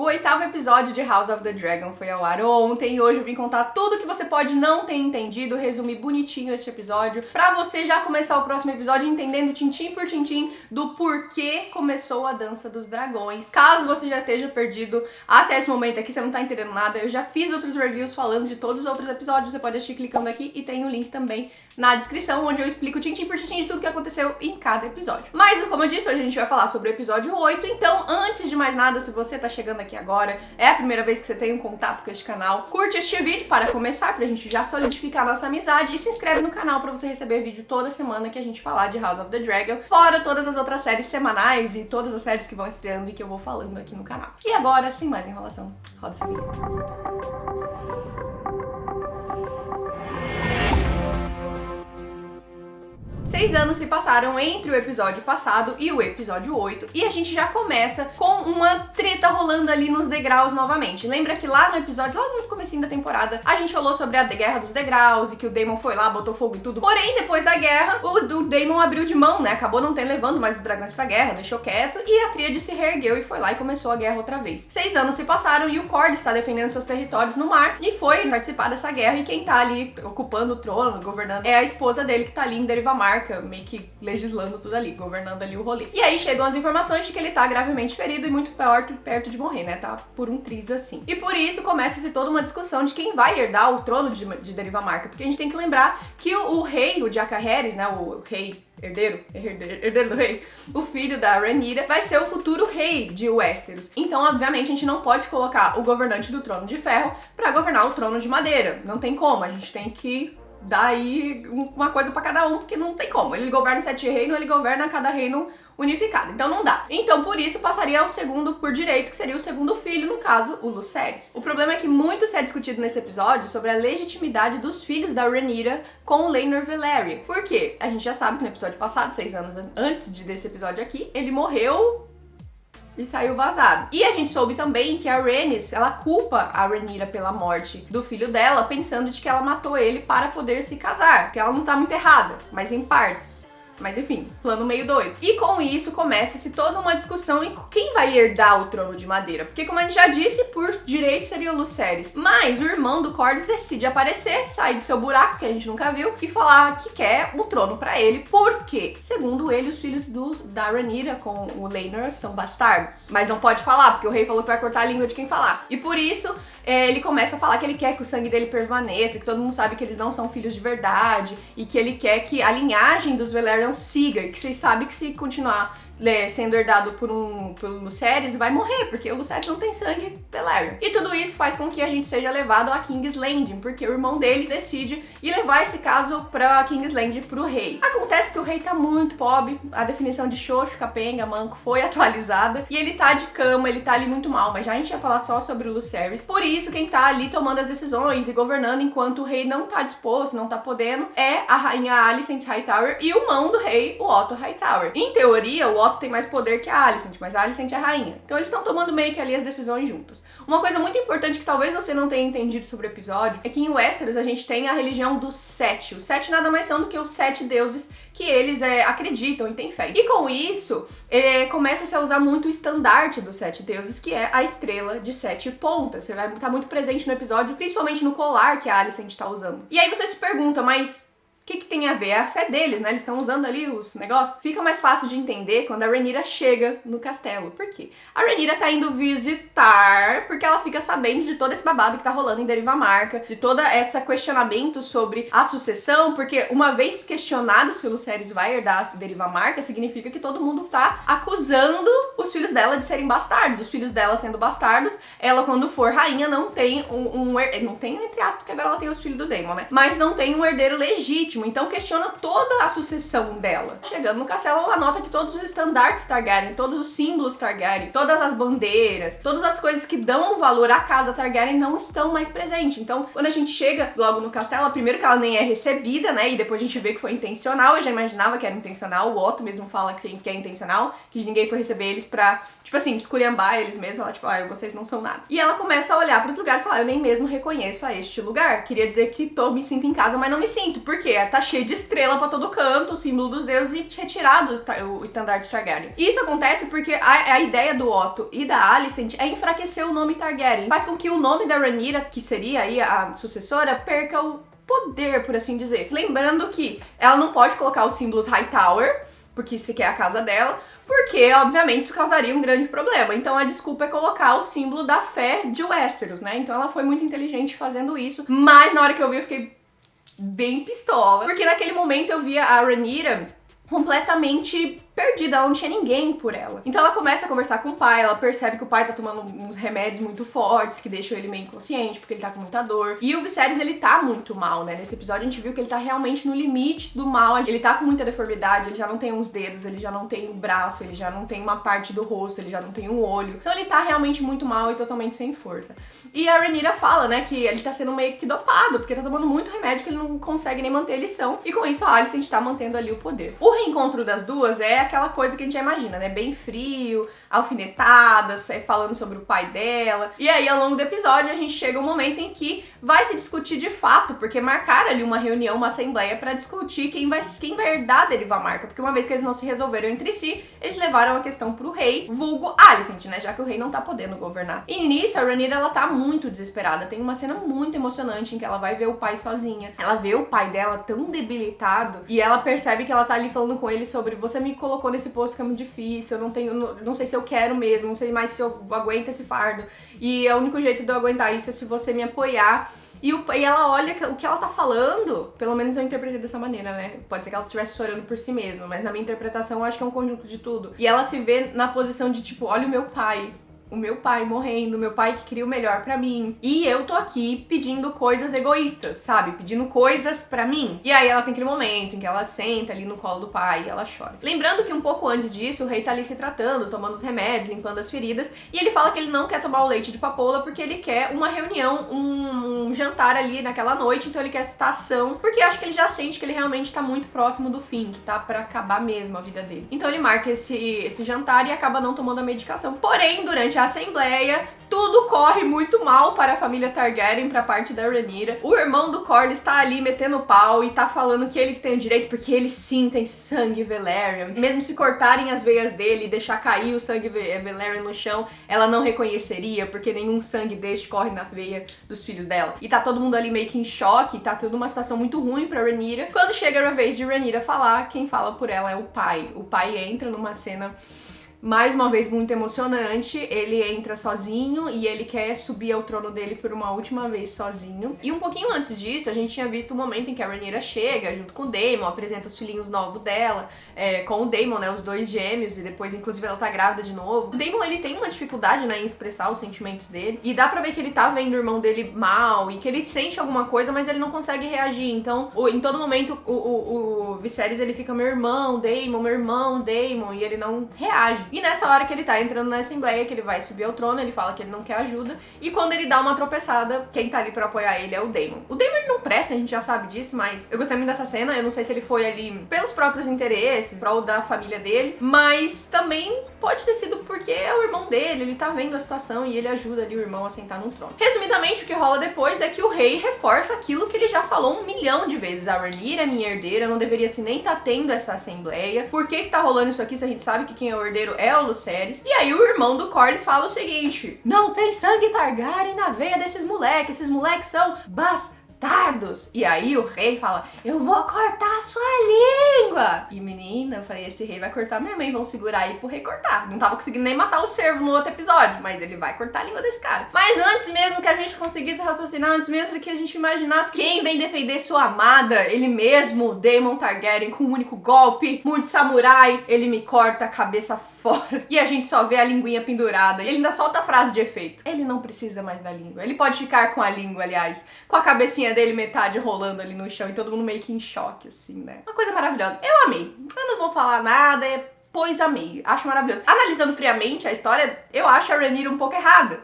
O 8º episódio de House of the Dragon foi ao ar ontem e hoje eu vim contar tudo que você pode não ter entendido, resumir bonitinho este episódio, pra você já começar o próximo episódio entendendo tintim por tintim do porquê começou a Dança dos Dragões. Caso você já esteja perdido até esse momento aqui, você não tá entendendo nada, eu já fiz outros reviews falando de todos os outros episódios, você pode assistir clicando aqui e tem o link também na descrição, onde eu explico tintim por tintim de tudo que aconteceu em cada episódio. Mas, como eu disse, hoje a gente vai falar sobre o episódio 8, então, antes de mais nada, se você tá chegando aqui agora, é a primeira vez que você tem um contato com este canal, curte este vídeo para começar, pra gente já solidificar a nossa amizade, e se inscreve no canal pra você receber vídeo toda semana que a gente falar de House of the Dragon, fora todas as outras séries semanais e todas as séries que vão estreando e que eu vou falando aqui no canal. E agora, sem mais enrolação, roda esse vídeo. 6 anos se passaram entre o episódio passado e o episódio 8 e a gente já começa com uma treta rolando ali nos degraus novamente. Lembra que lá no episódio, lá no comecinho da temporada, a gente falou sobre a guerra dos degraus e que o Daemon foi lá, botou fogo e tudo. Porém, depois da guerra, o Daemon abriu de mão, né? Acabou não levando mais os dragões pra guerra, deixou quieto e a tríade se reergueu e foi lá e começou a guerra outra vez. 6 anos se passaram e o Corlys está defendendo seus territórios no mar e foi participar dessa guerra e quem tá ali ocupando o trono, governando, é a esposa dele que tá ali em Derivamarca, meio que legislando tudo ali, governando ali o rolê. E aí chegam as informações de que ele tá gravemente ferido e muito perto de morrer, né? Tá por um triz assim. E por isso começa-se toda uma discussão de quem vai herdar o trono de Derivamarca, porque a gente tem que lembrar que o rei, o Jacaerys, né, o rei herdeiro do rei, o filho da Rhaenyra, vai ser o futuro rei de Westeros. Então, obviamente, a gente não pode colocar o governante do trono de ferro pra governar o trono de madeira. Não tem como, a gente tem que dar aí uma coisa pra cada um, porque não tem como. Ele governa 7 reinos, ele governa cada reino unificado. Então não dá. Então por isso passaria ao segundo por direito, que seria o segundo filho, no caso, o Lucerys. O problema é que muito se é discutido nesse episódio sobre a legitimidade dos filhos da Rhaenyra com o Laenor Velaryon. Por quê? A gente já sabe que no episódio passado, 6 anos antes desse episódio aqui, ele morreu e saiu vazado. E a gente soube também que a Rhaenys, ela culpa a Rhaenyra pela morte do filho dela, pensando de que ela matou ele para poder se casar, porque ela não tá muito errada, mas em partes. Mas enfim, plano meio doido. E com isso começa-se toda uma discussão em quem vai herdar o trono de madeira. Porque como a gente já disse, por direito seria o Lucerys. Mas o irmão do Corlys decide aparecer, sair do seu buraco, que a gente nunca viu, e falar que quer o trono pra ele. Por quê? Segundo ele, os filhos da Rhaenyra com o Laenor são bastardos. Mas não pode falar, porque o rei falou que vai cortar a língua de quem falar. E por isso ele começa a falar que ele quer que o sangue dele permaneça, que todo mundo sabe que eles não são filhos de verdade, e que ele quer que a linhagem dos Velaryon siga, e que vocês sabem que se continuar sendo herdado pelo Lucerys, vai morrer, porque o Lucerys não tem sangue Velaryon. E tudo isso faz com que a gente seja levado a King's Landing, porque o irmão dele decide ir levar esse caso pra King's Landing pro rei. Acontece que o rei tá muito pobre, a definição de xoxo, capenga, manco foi atualizada, e ele tá de cama, ele tá ali muito mal, mas já a gente ia falar só sobre o Lucerys. Por isso, quem tá ali tomando as decisões e governando enquanto o rei não tá disposto, não tá podendo, é a rainha Alicent Hightower e o mão do rei, o Otto Hightower. Em teoria, o Otto tem mais poder que a Alicent, mas a Alicent é a rainha. Então eles estão tomando meio que ali as decisões juntas. Uma coisa muito importante que talvez você não tenha entendido sobre o episódio é que em Westeros a gente tem a religião dos 7. Os 7 nada mais são do que os 7 deuses que eles acreditam e têm fé. E com isso, começa-se a usar muito o estandarte dos 7 deuses, que é a estrela de 7 pontas. Você vai estar muito presente no episódio, principalmente no colar que a Alicent está usando. E aí você se pergunta, mas o que tem a ver? É a fé deles, né? Eles estão usando ali os negócios. Fica mais fácil de entender quando a Rhaenyra chega no castelo. Por quê? A Rhaenyra tá indo visitar porque ela fica sabendo de todo esse babado que tá rolando em Derivamarca, de todo esse questionamento sobre a sucessão, porque uma vez questionado se o Lucerys vai herdar Derivamarca, significa que todo mundo tá acusando os filhos dela de serem bastardos. Os filhos dela sendo bastardos, ela quando for rainha não tem não tem entre aspas, porque agora ela tem os filhos do Daemon, né? Mas não tem um herdeiro legítimo. Então questiona toda a sucessão dela. Chegando no castelo, ela nota que todos os estandartes Targaryen, todos os símbolos Targaryen, todas as bandeiras, todas as coisas que dão valor à casa Targaryen não estão mais presentes. Então, quando a gente chega logo no castelo, primeiro que ela nem é recebida, né? E depois a gente vê que foi intencional. Eu já imaginava que era intencional. O Otto mesmo fala que é intencional, que ninguém foi receber eles pra, tipo assim, esculhambar eles mesmos. Falar, tipo, vocês não são nada. E ela começa a olhar pros lugares e falar, eu nem mesmo reconheço a este lugar. Queria dizer que me sinto em casa, mas não me sinto. Por quê? tá cheio de estrela pra todo canto, o símbolo dos deuses, e retirado o estandarte Targaryen. E isso acontece porque a ideia do Otto e da Alicent é enfraquecer o nome Targaryen. Faz com que o nome da Rhaenyra, que seria aí a sucessora, perca o poder, por assim dizer. Lembrando que ela não pode colocar o símbolo Hightower, porque isso aqui é a casa dela, porque, obviamente, isso causaria um grande problema. Então a desculpa é colocar o símbolo da fé de Westeros, né? Então ela foi muito inteligente fazendo isso, mas na hora que eu vi eu fiquei bem pistola, porque naquele momento eu via a Rhaenyra completamente perdida, ela não tinha ninguém por ela. Então ela começa a conversar com o pai, ela percebe que o pai tá tomando uns remédios muito fortes, que deixam ele meio inconsciente, porque ele tá com muita dor. E o Viserys, ele tá muito mal, né? Nesse episódio a gente viu que ele tá realmente no limite do mal, ele tá com muita deformidade, ele já não tem uns dedos, ele já não tem um braço, ele já não tem uma parte do rosto, ele já não tem um olho. Então ele tá realmente muito mal e totalmente sem força. E a Rhaenyra fala, né, que ele tá sendo meio que dopado, porque tá tomando muito remédio que ele não consegue nem manter a lição, e com isso a Alicent tá mantendo ali o poder. O reencontro das duas é aquela coisa que a gente já imagina, né? Bem frio, alfinetadas, falando sobre o pai dela. E aí, ao longo do episódio, a gente chega um momento em que vai se discutir de fato, porque marcaram ali uma reunião, uma assembleia pra discutir quem vai herdar dele a marca. Porque uma vez que eles não se resolveram entre si, eles levaram a questão pro rei, vulgo Alicent, né? Já que o rei não tá podendo governar. E nisso, a Rhaenyra, ela tá muito desesperada. Tem uma cena muito emocionante em que ela vai ver o pai sozinha. Ela vê o pai dela tão debilitado e ela percebe que ela tá ali falando com ele sobre: você me colocou nesse posto que é muito difícil, eu não sei se eu quero mesmo, não sei mais se eu aguento esse fardo, e o único jeito de eu aguentar isso é se você me apoiar. E ela olha o que ela tá falando, pelo menos eu interpretei dessa maneira, né? Pode ser que ela estivesse chorando por si mesma, mas na minha interpretação eu acho que é um conjunto de tudo. E ela se vê na posição de tipo: olha o meu pai morrendo, o meu pai que queria o melhor pra mim. E eu tô aqui pedindo coisas egoístas, sabe? Pedindo coisas pra mim. E aí ela tem aquele momento em que ela senta ali no colo do pai e ela chora. Lembrando que um pouco antes disso, o rei tá ali se tratando, tomando os remédios, limpando as feridas, e ele fala que ele não quer tomar o leite de papoula porque ele quer uma reunião, um jantar ali naquela noite, então ele quer citação, porque acho que ele já sente que ele realmente tá muito próximo do fim, que tá pra acabar mesmo a vida dele. Então ele marca esse jantar e acaba não tomando a medicação. Porém, durante a assembleia, tudo corre muito mal para a família Targaryen, pra parte da Rhaenyra. O irmão do Corlys tá ali metendo pau e tá falando que ele que tem o direito, porque ele sim tem sangue Velaryon. Mesmo se cortarem as veias dele e deixar cair o sangue Velaryon no chão, ela não reconheceria, porque nenhum sangue deste corre na veia dos filhos dela. E tá todo mundo ali meio que em choque, tá toda uma situação muito ruim pra Rhaenyra. Quando chega a vez de Rhaenyra falar, quem fala por ela é o pai. O pai entra numa cena mais uma vez muito emocionante. Ele entra sozinho e ele quer subir ao trono dele por uma última vez sozinho. E um pouquinho antes disso, a gente tinha visto o momento em que a Rhaenyra chega junto com o Daemon, apresenta os filhinhos novos dela, com o Daemon, né, os dois gêmeos, e depois inclusive ela tá grávida de novo. O Daemon, ele tem uma dificuldade, né, em expressar os sentimentos dele, e dá pra ver que ele tá vendo o irmão dele mal, e que ele sente alguma coisa, mas ele não consegue reagir. Então, em todo momento, o Viserys, ele fica: meu irmão, Daemon, e ele não reage. E nessa hora que ele tá entrando na assembleia, que ele vai subir ao trono, ele fala que ele não quer ajuda, e quando ele dá uma tropeçada, quem tá ali pra apoiar ele é o Daemon. O Daemon, ele não presta, a gente já sabe disso, mas eu gostei muito dessa cena. Eu não sei se ele foi ali pelos próprios interesses, prol da família dele, mas também pode ter sido porque é o irmão dele, ele tá vendo a situação e ele ajuda ali o irmão a sentar no trono. Resumidamente, o que rola depois é que o rei reforça aquilo que ele já falou 1 milhão de vezes: a Rhaenyra é minha herdeira, não deveria se nem tá tendo essa assembleia. Por que tá rolando isso aqui se a gente sabe que quem é o herdeiro é o Lucerys? E aí o irmão do Corlys fala o seguinte: não tem sangue Targaryen na veia desses moleques, esses moleques são bastardos. E aí o rei fala: eu vou cortar a sua língua. E menina, eu falei: esse rei vai cortar minha mãe, vão segurar aí pro rei cortar. Não tava conseguindo nem matar o cervo no outro episódio, mas ele vai cortar a língua desse cara. Mas antes mesmo que a gente conseguisse raciocinar, antes mesmo que a gente imaginasse quem vem defender sua amada, ele mesmo, Daemon Targaryen, com um único golpe, muito samurai, ele me corta a cabeça fora. E a gente só vê a linguinha pendurada. E ele ainda solta a frase de efeito: ele não precisa mais da língua. Ele pode ficar com a língua, aliás, com a cabecinha dele metade rolando ali no chão e todo mundo meio que em choque, assim, né? Uma coisa maravilhosa. Eu amei. Eu não vou falar nada, pois amei. Acho maravilhoso. Analisando friamente a história, eu acho a Rhaenyra um pouco errada.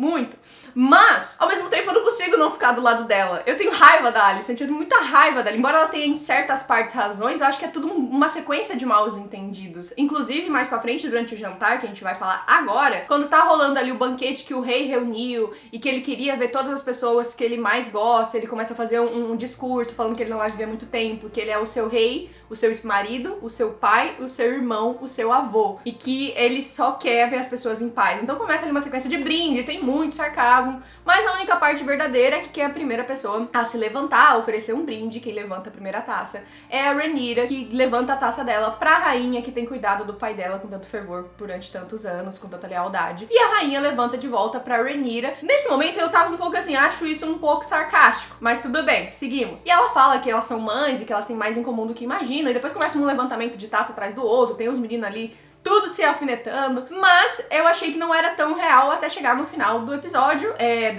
muito. Mas, ao mesmo tempo, eu não consigo não ficar do lado dela. Eu tenho raiva da Alice, eu tenho muita raiva dela. Embora ela tenha em certas partes razões, eu acho que é tudo uma sequência de maus entendidos. Inclusive, mais pra frente, durante o jantar, que a gente vai falar agora, quando tá rolando ali o banquete que o rei reuniu e que ele queria ver todas as pessoas que ele mais gosta, ele começa a fazer um discurso falando que ele não vai viver muito tempo, que ele é o seu rei, o seu marido, o seu pai, o seu irmão, o seu avô. E que ele só quer ver as pessoas em paz. Então começa ali uma sequência de brinde, tem muito sarcasmo, mas a única parte verdadeira é que quem é a primeira pessoa a se levantar, a oferecer um brinde, quem levanta a primeira taça, é a Rhaenyra, que levanta a taça dela pra rainha que tem cuidado do pai dela com tanto fervor durante tantos anos, com tanta lealdade. E a rainha levanta de volta pra Rhaenyra. Nesse momento eu tava um pouco assim, acho isso um pouco sarcástico, mas tudo bem, seguimos. E ela fala que elas são mães e que elas têm mais em comum do que imaginam, e depois começa um levantamento de taça atrás do outro, tem os meninos ali tudo se alfinetando, mas eu achei que não era tão real até chegar no final do episódio,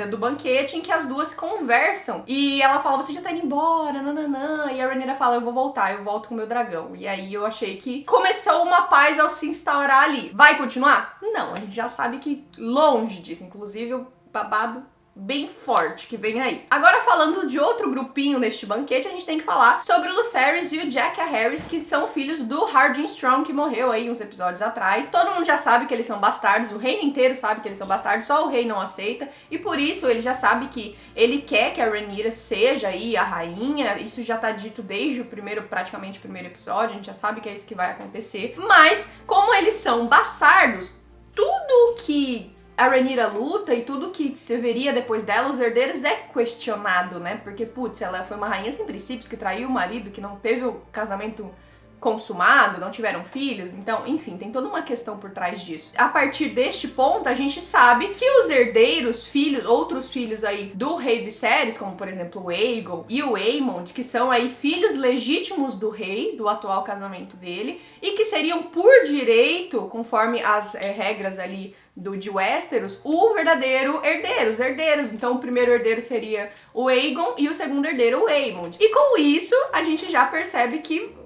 do banquete, em que as duas conversam. E ela fala, você já tá indo embora, nananã. E a Rhaenyra fala, eu vou voltar, eu volto com o meu dragão. E aí eu achei que começou uma paz ao se instaurar ali. Vai continuar? Não, a gente já sabe que longe disso. Inclusive o babado bem forte que vem aí. Agora, falando de outro grupinho neste banquete, a gente tem que falar sobre o Lucerys e o Jaehaerys Harris, que são filhos do Hardin Strong, que morreu aí uns episódios atrás. Todo mundo já sabe que eles são bastardos, o reino inteiro sabe que eles são bastardos, só o rei não aceita, e por isso ele já sabe que ele quer que a Rhaenyra seja aí a rainha. Isso já tá dito desde o praticamente o primeiro episódio, a gente já sabe que é isso que vai acontecer. Mas, como eles são bastardos, tudo que a Rhaenyra luta e tudo que se veria depois dela, os herdeiros, é questionado, né? Porque, putz, ela foi uma rainha sem princípios, que traiu o marido, que não teve o casamento consumado, não tiveram filhos, então, enfim, tem toda uma questão por trás disso. A partir deste ponto, a gente sabe que os herdeiros, filhos, outros filhos aí do rei Viserys, como por exemplo o Aegon e o Aemond, que são aí filhos legítimos do rei, do atual casamento dele, e que seriam por direito, conforme as regras ali de Westeros, o verdadeiro os herdeiros. Então o primeiro herdeiro seria o Aegon e o segundo herdeiro o Aemond. E com isso, a gente já percebe que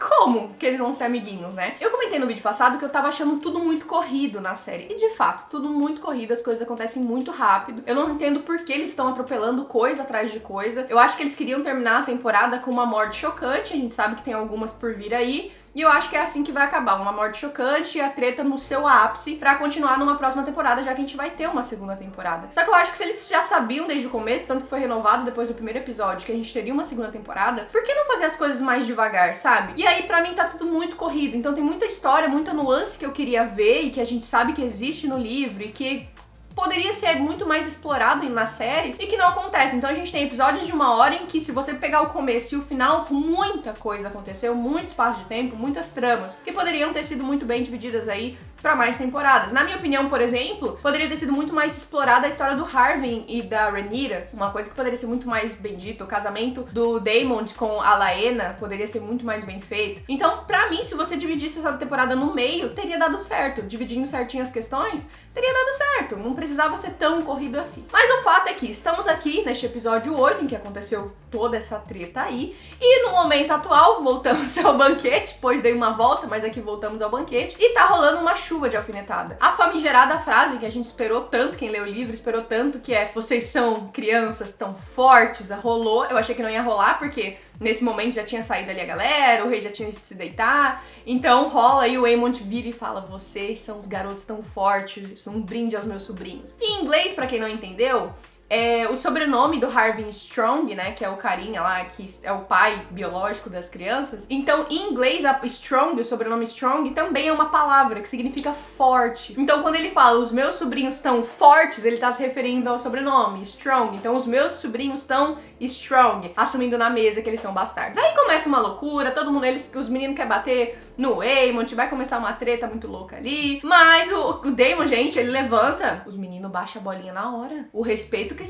como que eles vão ser amiguinhos, né? Eu comentei no vídeo passado que eu tava achando tudo muito corrido na série. E de fato, tudo muito corrido, as coisas acontecem muito rápido. Eu não entendo por que eles estão atropelando coisa atrás de coisa. Eu acho que eles queriam terminar a temporada com uma morte chocante. A gente sabe que tem algumas por vir aí. E eu acho que é assim que vai acabar, uma morte chocante e a treta no seu ápice pra continuar numa próxima temporada, já que a gente vai ter uma segunda temporada. Só que eu acho que se eles já sabiam desde o começo, tanto que foi renovado depois do primeiro episódio, que a gente teria uma segunda temporada, por que não fazer as coisas mais devagar, sabe? E aí pra mim tá tudo muito corrido, então tem muita história, muita nuance que eu queria ver e que a gente sabe que existe no livro e que poderia ser muito mais explorado na série e que não acontece. Então a gente tem episódios de 1 hora em que, se você pegar o começo e o final, muita coisa aconteceu, muito espaço de tempo, muitas tramas que poderiam ter sido muito bem divididas aí pra mais temporadas. Na minha opinião, por exemplo, poderia ter sido muito mais explorada a história do Harwin e da Rhaenyra, uma coisa que poderia ser muito mais bem dita. O casamento do Daemon com a Laena poderia ser muito mais bem feito. Então, pra mim, se você dividisse essa temporada no meio, teria dado certo. Dividindo certinho as questões, teria dado certo. Não precisava ser tão corrido assim. Mas o fato é que estamos aqui neste episódio 8, em que aconteceu toda essa treta aí, e no momento atual, voltamos ao banquete, pois dei uma volta, mas aqui voltamos ao banquete, e tá rolando uma chuva de alfinetada. A famigerada frase que a gente esperou tanto, quem leu o livro esperou tanto, que é, vocês são crianças tão fortes, rolou. Eu achei que não ia rolar, porque nesse momento já tinha saído ali a galera, o rei já tinha ido se deitar, então rola e o Aemond vira e fala, vocês são os garotos tão fortes, um brinde aos meus sobrinhos. Em inglês, pra quem não entendeu, o sobrenome do Harwin Strong, né, que é o carinha lá, que é o pai biológico das crianças. Então, em inglês, Strong, o sobrenome Strong, também é uma palavra que significa forte. Então, quando ele fala, os meus sobrinhos estão fortes, ele tá se referindo ao sobrenome, Strong. Então, os meus sobrinhos estão Strong, assumindo na mesa que eles são bastardos. Aí começa uma loucura, todo mundo, os meninos querem bater no Aemond, vai começar uma treta muito louca ali. Mas o Daemon, gente, ele levanta, os meninos baixam a bolinha na hora. O respeito que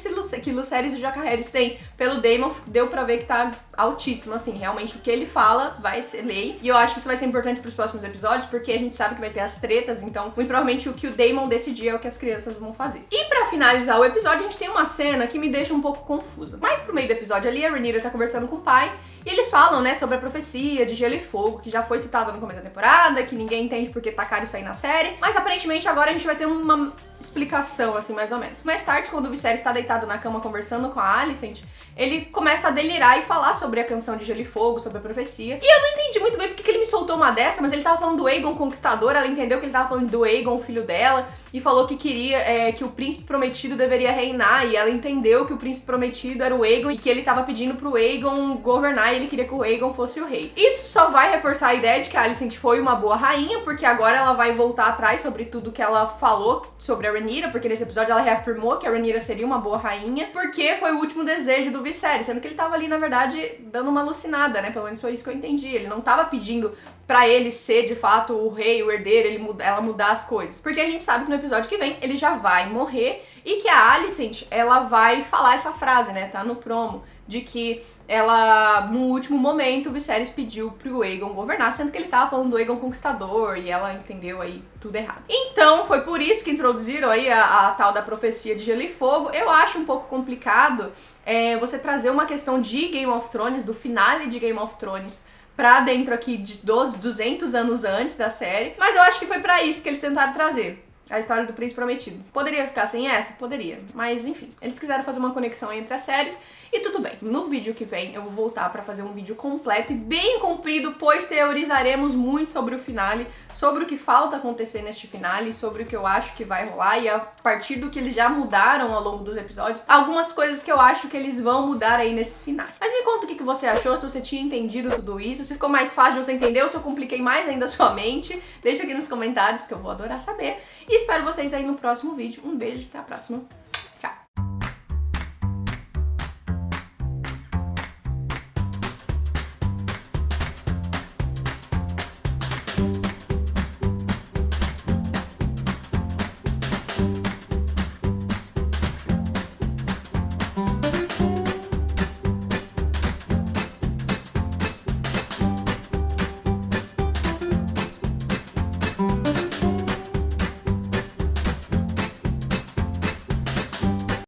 Lucerys e o Jaehaerys têm pelo Daemon deu pra ver que tá altíssimo, assim, realmente o que ele fala vai ser lei. E eu acho que isso vai ser importante pros próximos episódios, porque a gente sabe que vai ter as tretas, então muito provavelmente o que o Daemon decidir é o que as crianças vão fazer. E pra finalizar o episódio, a gente tem uma cena que me deixa um pouco confusa. Mais pro meio do episódio ali, a Rhaenyra tá conversando com o pai e eles falam, né, sobre a profecia de Gelo e Fogo, que já foi citada no começo da temporada, que ninguém entende porque tacaram isso aí na série. Mas aparentemente agora a gente vai ter uma explicação, assim, mais ou menos. Mais tarde, quando o Viserys tá deitado na cama conversando com a Alicent, ele começa a delirar e falar sobre a canção de Gelo e Fogo, sobre a profecia. E eu não entendi muito bem porque que ele me soltou uma dessa, mas ele tava falando do Aegon Conquistador, ela entendeu que ele tava falando do Aegon, filho dela, e falou que queria que o príncipe prometido deveria reinar, e ela entendeu que o príncipe prometido era o Aegon e que ele tava pedindo pro Aegon governar e ele queria que o Aegon fosse o rei. Isso só vai reforçar a ideia de que a Alicent foi uma boa rainha, porque agora ela vai voltar atrás sobre tudo que ela falou sobre a Rhaenyra, porque nesse episódio ela reafirmou que a Rhaenyra seria uma boa rainha, porque foi o último desejo do Viserys, sendo que ele tava ali, na verdade, dando uma alucinada, né? Pelo menos foi isso que eu entendi. Ele não tava pedindo pra ele ser, de fato, o rei, o herdeiro, ela mudar as coisas. Porque a gente sabe que no episódio que vem ele já vai morrer e que a Alicent, ela vai falar essa frase, né? Tá no promo, de que ela, no último momento, o Viserys pediu pro Aegon governar, sendo que ele tava falando do Aegon Conquistador e ela entendeu aí tudo errado. Então, foi por isso que introduziram aí a tal da profecia de Gelo e Fogo. Eu acho um pouco complicado você trazer uma questão de Game of Thrones, do finale de Game of Thrones, pra dentro aqui de 200 anos antes da série, mas eu acho que foi pra isso que eles tentaram trazer a história do Príncipe Prometido. Poderia ficar sem essa? Poderia, mas enfim, eles quiseram fazer uma conexão entre as séries e tudo bem. No vídeo que vem eu vou voltar pra fazer um vídeo completo e bem comprido, pois teorizaremos muito sobre o finale, sobre o que falta acontecer neste finale, sobre o que eu acho que vai rolar e a partir do que eles já mudaram ao longo dos episódios, algumas coisas que eu acho que eles vão mudar aí nesse final. Mas me conta o que você achou, se você tinha entendido tudo isso, se ficou mais fácil de você entender ou se eu compliquei mais ainda a sua mente. Deixa aqui nos comentários que eu vou adorar saber. E espero vocês aí no próximo vídeo. Um beijo, até a próxima.